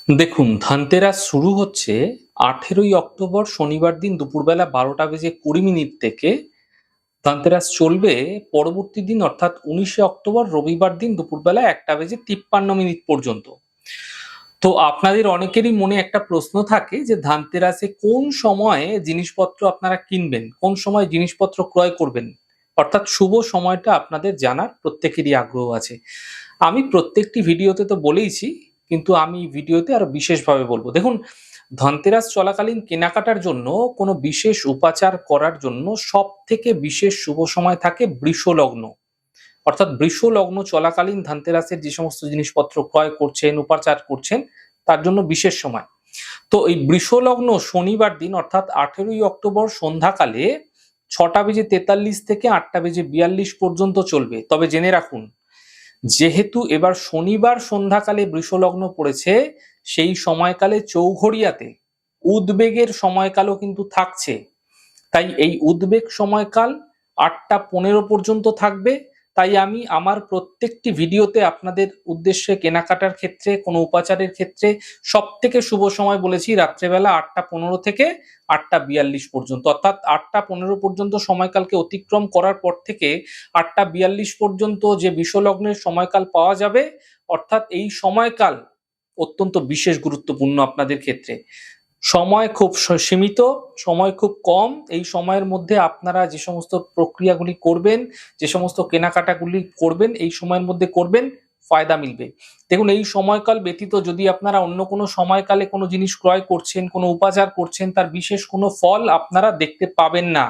দেখুন, ধনতেরাস শুরু হচ্ছে 18ই অক্টোবর শনিবার দিন দুপুরবেলা 12:20 থেকে। ধনতেরাস চলবে পরবর্তী দিন অর্থাৎ 19শে অক্টোবর রবিবার দিন দুপুরবেলা 1:53 পর্যন্ত। তো আপনাদের অনেকেরই মনে একটা প্রশ্ন থাকে যে ধনতেরাসে কোন সময়ে জিনিসপত্র আপনারা কিনবেন, কোন সময় জিনিসপত্র ক্রয় করবেন, অর্থাৎ শুভ সময়টা আপনাদের জানার প্রত্যেকেরই আগ্রহ আছে। আমি প্রত্যেকটি ভিডিওতে তো বলেইছি, কিন্তু আমি ভিডিওতে আরো বিশেষভাবে বলবো। দেখুন, ধনতেরাস চলাকালীন কেনাকাটার জন্য কোনো বিশেষ উপাচার করার জন্য সব থেকে বিশেষ শুভ সময় থাকে বৃষ লগ্ন। অর্থাৎ বৃষ লগ্ন চলাকালীন ধনতেরাসের যে সমস্ত জিনিসপত্র ক্রয় করছেন, উপাচার করছেন, তার জন্য বিশেষ সময়। তো এই বৃষ লগ্ন শনিবার দিন অর্থাৎ 18ই অক্টোবর সন্ধ্যাকালে 6:43 থেকে 8:42 পর্যন্ত চলবে। তবে জেনে রাখুন, যেহেতু এবার শনিবার সন্ধ্যাকালে বৃষলগ্ন পড়েছে, সেই সময়কালে চৌঘড়িয়াতে উদ্বেগের সময়কালও কিন্তু থাকছে। তাই এই উদ্বেগ সময়কাল 8:15 পর্যন্ত থাকবে। তাই আমি আমার প্রত্যেকটি ভিডিওতে আপনাদের উদ্দেশ্যে কেনাকাটার ক্ষেত্রে, কোনো উপাচারের ক্ষেত্রে সব থেকে শুভ সময় বলেছি রাত্রেবেলা 8:15 থেকে 8:42 পর্যন্ত। অর্থাৎ 8:15 পর্যন্ত সময়কালকে অতিক্রম করার পর থেকে 8:42 পর্যন্ত যে বিষলগ্নের সময়কাল পাওয়া যাবে, অর্থাৎ এই সময়কাল অত্যন্ত বিশেষ গুরুত্বপূর্ণ আপনাদের ক্ষেত্রে। সময় খুব সীমিত, সময় খুব কম। এই সময়ের মধ্যে আপনারা যে সমস্ত প্রক্রিয়াগুলি করবেন, যে সমস্ত কেনাকাটাগুলি করবেন, এই সময়ের মধ্যে করবেন, ফায়দা মিলবে। দেখুন, এই সময়কাল ব্যতীত যদি আপনারা অন্য কোনো সময়কালে কোনো জিনিস ক্রয় করছেন, কোনো উপাচার করছেন, তার বিশেষ কোনো ফল আপনারা দেখতে পাবেন না।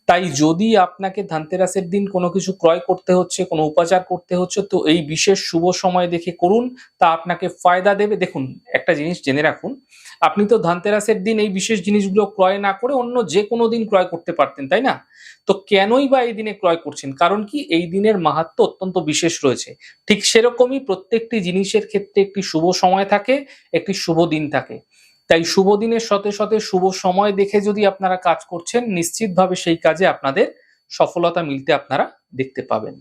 তাই যদি আপনাকে ধনতেরাসের দিন কোনো কিছু ক্রয় করতে হচ্ছে, কোনো উপাচার করতে হচ্ছে, তো এই বিশেষ শুভ সময় দেখে করুন, তা আপনাকে ফায়দা দেবে। দেখুন, একটা জিনিস জেনে রাখুন, আপনি তো ধনতেরাসের দিন এই বিশেষ জিনিসগুলো ক্রয় না করে অন্য যে কোনো দিন ক্রয় করতে পারতেন, তাই না? তো কেনই বা এই দিনে ক্রয় করছেন? কারণ কি, এই দিনের মাহাত্ম্য অত্যন্ত বিশেষ রয়েছে। ঠিক সেরকমই প্রত্যেকটি জিনিসের ক্ষেত্রে একটি শুভ সময় থাকে, একটি শুভ দিন থাকে। তাই শুভ দিনের সাথে সাথে শুভ সময় দেখে যদি আপনারা কাজ করছেন, নিশ্চিতভাবে সেই কাজে আপনাদের সফলতা মিলতে আপনারা দেখতে পাবেন।